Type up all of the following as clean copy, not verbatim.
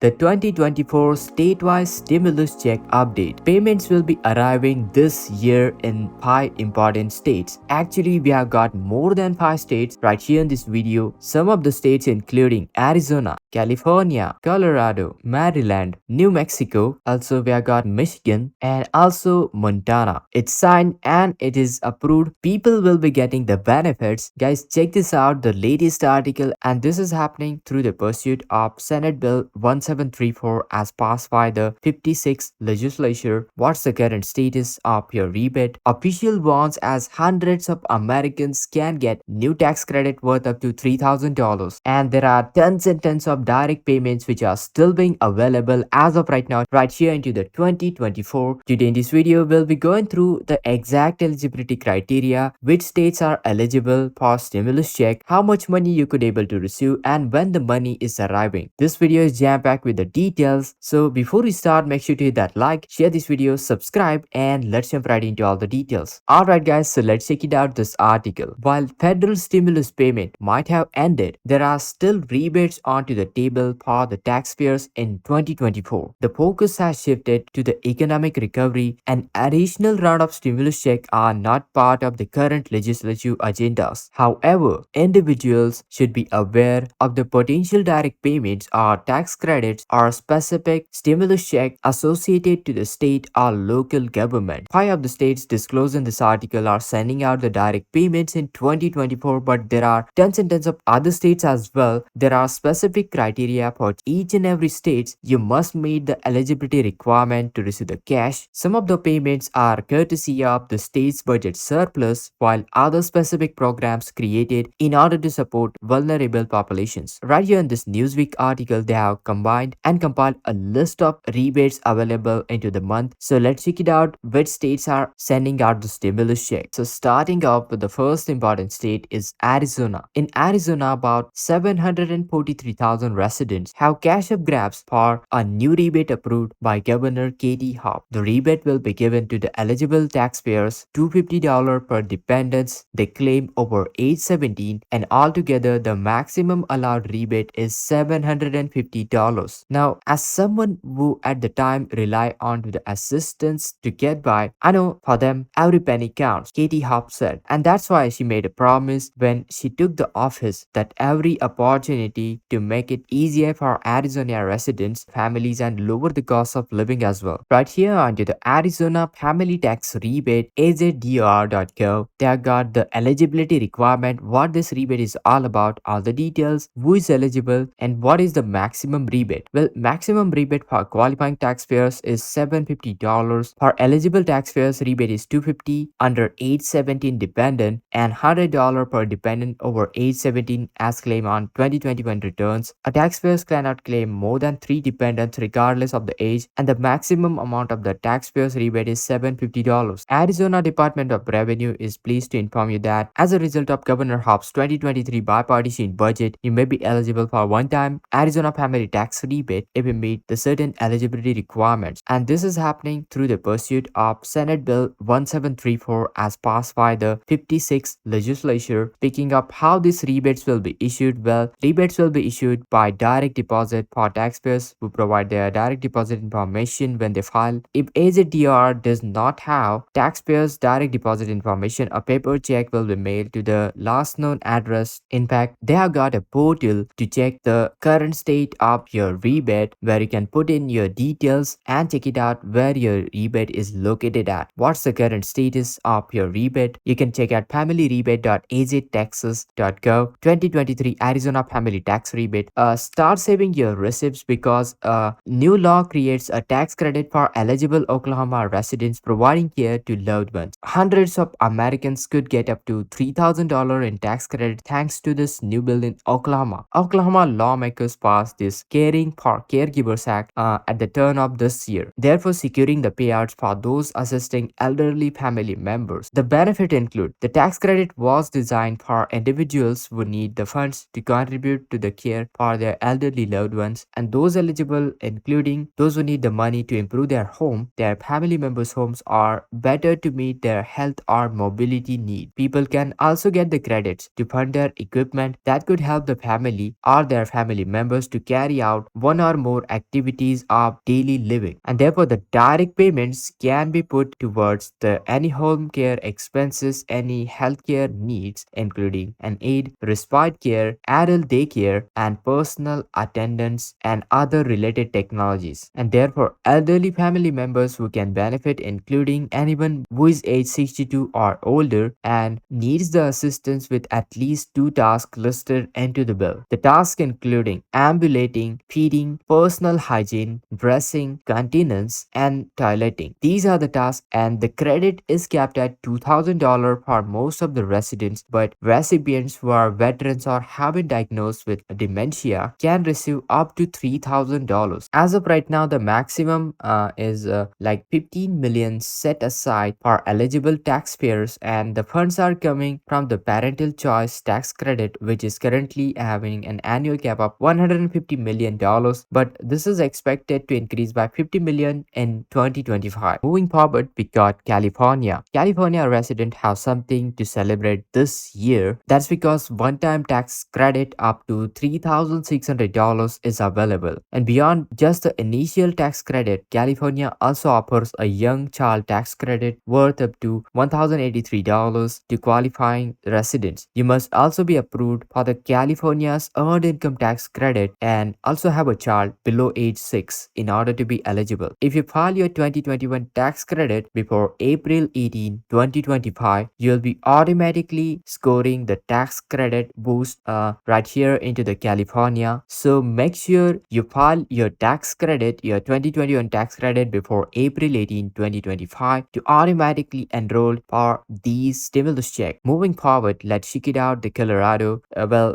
The 2024 statewide stimulus check update. Payments will be arriving this year in 5 important states. Actually, we have got more than 5 states right here in this video. Some of the states including Arizona, California, Colorado, Maryland, New Mexico. Also, we have got Michigan and also Montana. It's signed and it is approved. People will be getting the benefits. Guys, check this out, the latest article, and this is happening through the pursuit of Senate Bill 1734 as passed by the 56th legislature. What's the current status of your rebate? Official warns as hundreds of Americans can get new tax credit worth up to $3,000, and there are tons and tons of direct payments which are still being available as of right now right here into the 2024. Today in this video we'll be going through the exact eligibility criteria, which states are eligible for stimulus check, how much money you could able to receive, and when the money is arriving. This video is jam-packed with the details, so before we start, make sure to hit that like, share this video, subscribe, and let's jump right into all the details. Alright guys, so let's check it out this article. While federal stimulus payment might have ended, there are still rebates onto the table for the taxpayers in 2024. The focus has shifted to the economic recovery, and additional round of stimulus checks are not part of the current legislative agendas. However, individuals should be aware of the potential direct payments or tax credits or specific stimulus check associated to the state or local government. 5 of the states disclosed in this article are sending out the direct payments in 2024, but there are tons and tons of other states as well. There are specific criteria for each and every state. You must meet the eligibility requirement to receive the cash. Some of the payments are courtesy of the state's budget surplus, while other specific programs created in order to support vulnerable populations. Right here in this Newsweek article, they have combined and compiled a list of rebates available into the month. So let's check it out which states are sending out the stimulus check. So starting off with the first important state is Arizona. In Arizona, about 743,000 residents have cash up grabs for a new rebate approved by Governor Katie Hobbs. The rebate will be given to the eligible taxpayers $250 per dependents they claim over age 17, and altogether the maximum allowed rebate is $750. Now, as someone who at the time rely on to the assistance to get by, I know for them every penny counts, Katie Hobbs said, and that's why she made a promise when she took the office that every opportunity to make it easier for Arizona residents, families, and lower the cost of living as well. Right here onto the Arizona Family Tax Rebate, AZDR.gov, they have got the eligibility requirement, what this rebate is all about, all the details, who is eligible, and what is the maximum rebate. Well, maximum rebate for qualifying taxpayers is $750. For eligible taxpayers, rebate is $250 under age 17 dependent and $100 per dependent over age 17 as claimed on 2021 returns. A taxpayer cannot claim more than 3 dependents regardless of the age, and the maximum amount of the taxpayer's rebate is $750. Arizona Department of Revenue is pleased to inform you that as a result of Governor Hobbs' 2023 bipartisan budget, you may be eligible for one-time Arizona Family Tax Rebate if you meet the certain eligibility requirements. And this is happening through the pursuit of Senate Bill 1734 as passed by the 56th legislature. Picking up how these rebates will be issued, well, rebates will be issued by direct deposit for taxpayers who provide their direct deposit information when they file. If AZDR does not have taxpayers' direct deposit information, a paper check will be mailed to the last known address. In fact, they have got a portal to check the current state of your rebate where you can put in your details and check it out where your rebate is located at. What's the current status of your rebate? You can check out familyrebate.aztexas.gov 2023 Arizona Family Tax Rebate. Start saving your receipts because a new law creates a tax credit for eligible Oklahoma residents providing care to loved ones. Hundreds of Americans could get up to $3,000 in tax credit thanks to this new bill in Oklahoma. Oklahoma lawmakers passed this Caring for Caregivers Act at the turn of this year, therefore securing the payouts for those assisting elderly family members. The benefit include the tax credit was designed for individuals who need the funds to contribute to the care for their elderly loved ones, and those eligible including those who need the money to improve their home, their family members' homes, or better to meet their health or mobility need. People can also get the credits to fund their equipment that could help the family or their family members to carry out about one or more activities of daily living, and therefore the direct payments can be put towards the any home care expenses, any healthcare needs, including an aid, respite care, adult daycare, and personal attendance and other related technologies. And therefore, elderly family members who can benefit, including anyone who is age 62 or older and needs the assistance with at least two tasks listed into the bill. The tasks including ambulating, feeding, personal hygiene, dressing, continence, and toileting. These are the tasks, and the credit is capped at $2,000 for most of the residents, but recipients who are veterans or have been diagnosed with dementia can receive up to $3,000. As of right now, the maximum is like 15 million set aside for eligible taxpayers, and the funds are coming from the parental choice tax credit, which is currently having an annual cap of $150 million, but this is expected to increase by 50 million in 2025. Moving forward, we got California. California residents have something to celebrate this year. That's because one-time tax credit up to $3,600 is available. And beyond just the initial tax credit, California also offers a young child tax credit worth up to $1,083 to qualifying residents. You must also be approved for the California's earned income tax credit and also have a child below age 6 in order to be eligible. If you file your 2021 tax credit before April 18, 2025, you'll be automatically scoring the tax credit boost right here into the California. So make sure you file your tax credit, your 2021 tax credit before April 18, 2025 to automatically enroll for these stimulus check. Moving forward, let's check it out the Colorado.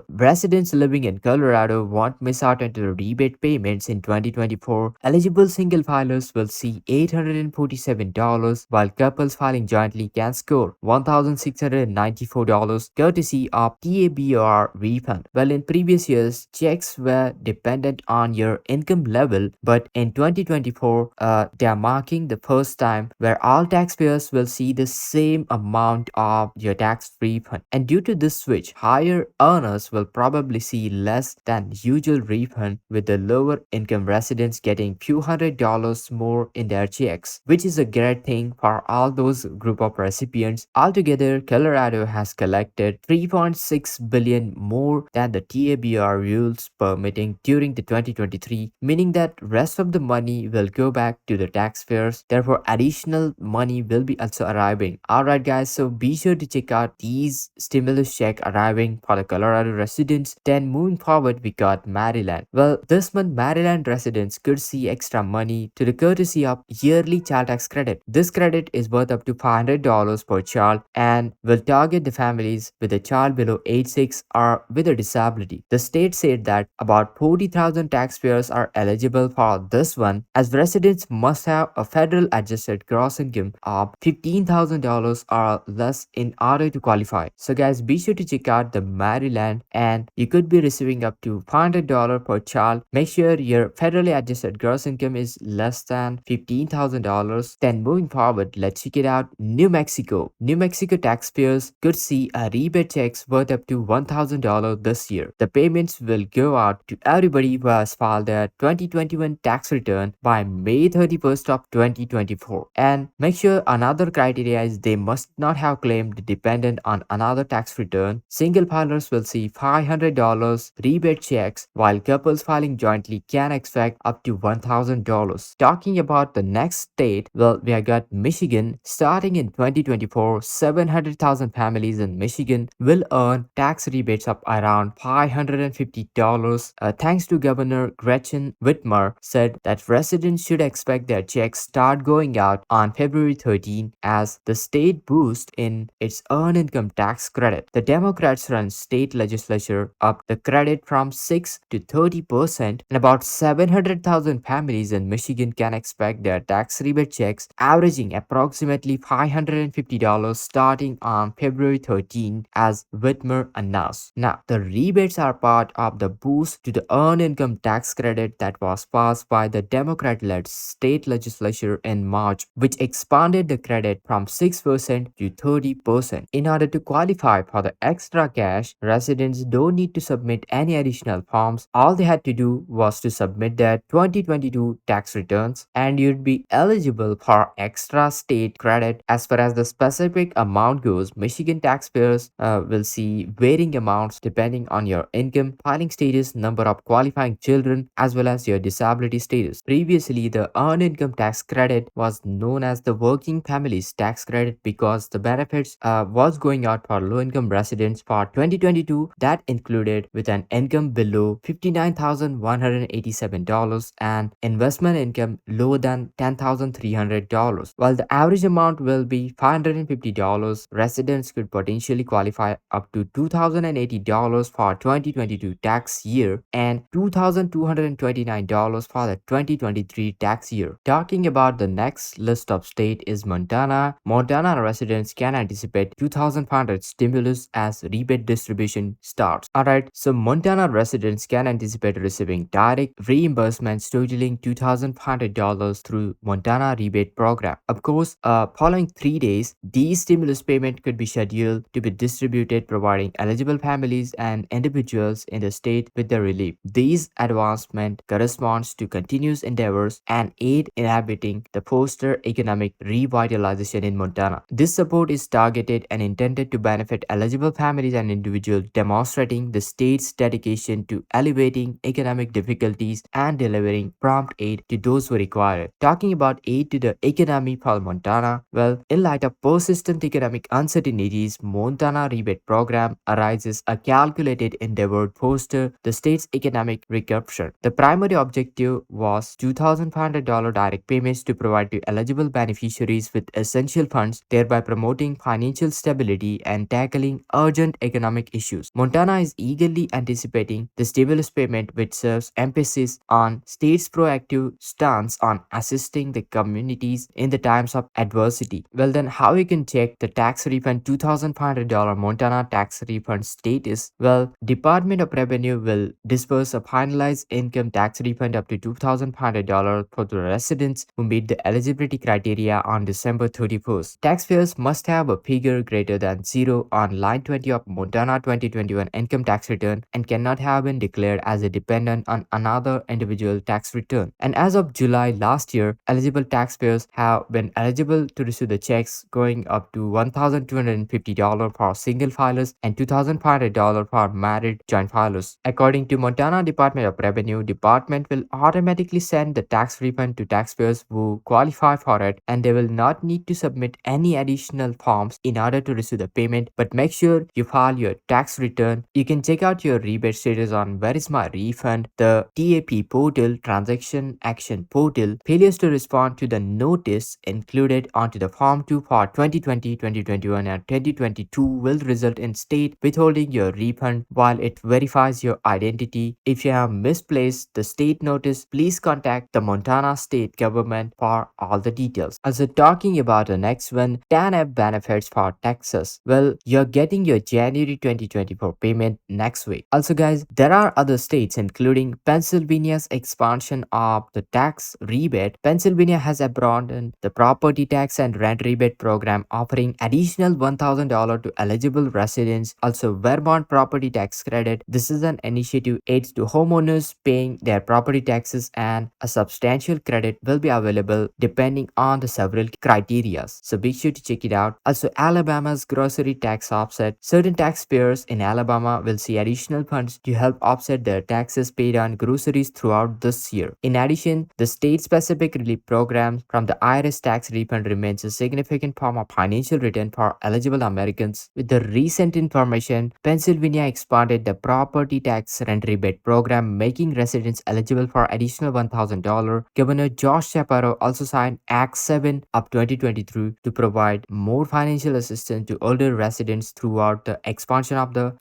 Residents living in Colorado won't miss out on the rebate payments in 2024. Eligible single filers will see $847, while couples filing jointly can score $1,694 courtesy of TABR refund. Well, in previous years, checks were dependent on your income level, but in 2024, they are marking the first time where all taxpayers will see the same amount of your tax refund. And due to this switch, higher earners will probably see less than usual refund, with the lower income residents getting few $100 more in their checks, which is a great thing for all those group of recipients. Altogether, Colorado has collected 3.6 billion more than the TABR rules permitting during the 2023, meaning that rest of the money will go back to the taxpayers. Therefore, additional money will be also arriving. Alright guys, so be sure to check out these stimulus check arriving for the Colorado residents. Then moving forward, we got Maryland. Well, this month Maryland residents could see extra money to the courtesy of yearly child tax credit. This credit is worth up to $500 per child and will target the families with a child below age 6 or with a disability. The state said that about 40,000 taxpayers are eligible for this one, as residents must have a federal adjusted gross income of $15,000 or less in order to qualify. So guys, be sure to check out the Maryland, and you could be receiving up to $500 per child. Make sure your federally adjusted gross income is less than $15,000. Then moving forward, let's check it out. New Mexico. New Mexico taxpayers could see a rebate checks worth up to $1,000 this year. The payments will go out to everybody who has filed their 2021 tax return by May 31st of 2024. And make sure another criteria is they must not have claimed dependent on another tax return. Single filers will see $500 rebate checks, while couples filing jointly can expect up to $1,000. Talking about the next state, well, we have got Michigan. Starting in 2024, 700,000 families in Michigan will earn tax rebates of around $550. Thanks to Governor Gretchen Whitmer said that residents should expect their checks start going out on February 13 as the state boosts in its earned income tax credit. The Democrats run state legislature up the credit from 6 to 30%, and about 700,000 families in Michigan can expect their tax rebate checks averaging approximately $550 starting on February 13, as Whitmer announced. Now, the rebates are part of the boost to the earned income tax credit that was passed by the Democrat-led state legislature in March, which expanded the credit from 6% to 30%. In order to qualify for the extra cash, residents don't need to submit any additional forms. All they had to do was to submit their 2022 tax returns, and you'd be eligible for extra state credit. As far as the specific amount goes, Michigan taxpayers will see varying amounts depending on your income, filing status, number of qualifying children, as well as your disability status. Previously, the earned income tax credit was known as the working families tax credit because the benefits was going out for low income residents for 2022 that included with an income below $59,187 and investment income lower than $10,300. While the average amount will be $550, residents could potentially qualify up to $2,080 for 2022 tax year and $2,229 for the 2023 tax year. Talking about the next list of state is Montana. Montana residents can anticipate 2,500 stimulus as rebate distribution starts. Alright, so Montana residents can anticipate receiving direct reimbursements totaling $2,500 through Montana rebate program. Of course, following 3 days, these stimulus payment could be scheduled to be distributed, providing eligible families and individuals in the state with the relief. These advancement corresponds to continuous endeavors and aid in inhabiting the foster economic revitalization in Montana. This support is targeted and intended to benefit eligible families and individuals, demonstrating the state's dedication to alleviating economic difficulties and delivering prompt aid to those who require it. Talking about aid to the economy for Montana, well, in light of persistent economic uncertainties, Montana rebate program arises a calculated endeavor to foster the state's economic recovery. The primary objective was $2,500 direct payments to provide to eligible beneficiaries with essential funds, thereby promoting financial stability and tackling urgent economic issues. Montana is eagerly anticipating the stimulus payment, which serves emphasis on state's proactive stance on assisting the communities in the times of adversity. Well, then how you can check the tax refund $2,500 Montana tax refund status? Well, Department of Revenue will disperse a finalized income tax refund up to $2,500 for the residents who meet the eligibility criteria on December 31st. Taxpayers must have a figure greater than 0 on line 20 of Montana 2021 income tax return and cannot have been declared as a dependent on another individual tax return. And as of July last year, eligible taxpayers have been eligible to receive the checks going up to $1,250 for single filers and $2,500 for married joint filers. According to Montana Department of Revenue, department will automatically send the tax refund to taxpayers who qualify for it, and they will not need to submit any additional forms in order to receive the payment. But make sure you file your tax return. You can check out your rebate status on Where is My Refund, the TAP portal, Transaction Action portal. Failures to respond to the notice included onto the Form 2 for 2020, 2021 and 2022 will result in state withholding your refund while it verifies your identity. If you have misplaced the state notice, please contact the Montana state government for all the details. Also, talking about the next one, TANF benefits for Texas. Well, you're getting your January 2024 payment next week. Also guys, there are other states including Pennsylvania's expansion of the tax rebate. Pennsylvania has abandoned the property tax and rent rebate program, offering additional $1,000 to eligible residents. Also, Vermont property tax credit. This is an initiative aids to homeowners paying their property taxes, and a substantial credit will be available depending on the several criteria. So be sure to check it out. Also, Alabama's grocery tax offset. Certain taxpayers in Alabama will see additional funds to help offset their taxes paid on groceries throughout this year. In addition, the state-specific relief program from the IRS tax refund remains a significant form of financial return for eligible Americans. With the recent information, Pennsylvania expanded the property tax rent rebate program, making residents eligible for additional $1,000. Governor Josh Shapiro also signed Act 7 of 2023 to provide more financial assistance to older residents throughout the expansion of the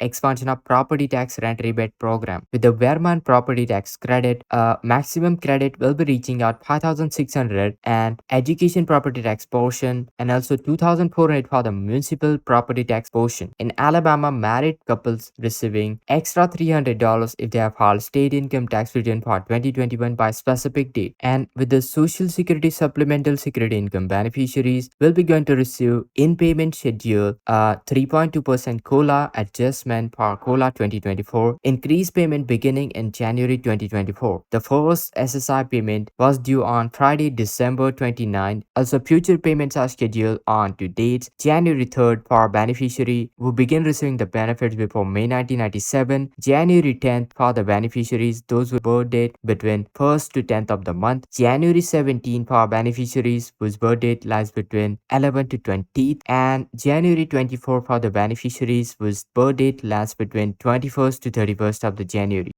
expansion of property tax rent rebate program. With the Vermont property tax credit, maximum credit will be reaching out 5,600 and education property tax portion, and also 2,400 for the municipal property tax portion. In Alabama, married couples receiving extra $300 if they have filed state income tax return for 2021 by specific date. And with the Social Security Supplemental Security Income beneficiaries will be going to receive in payment schedule 3.2% COLA adjustment for COLA 2024 2024, increased payment beginning in January 2024. The first SSI payment was due on Friday, December 29. Also, future payments are scheduled on to dates January 3rd for beneficiary who begin receiving the benefits before May 1997, January 10th for the beneficiaries those with birth date between 1st to 10th of the month, January 17th for beneficiaries whose birth date lies between 11th to 20th, and January 24th for the beneficiaries whose birth date lies between 21st to 31st of the January.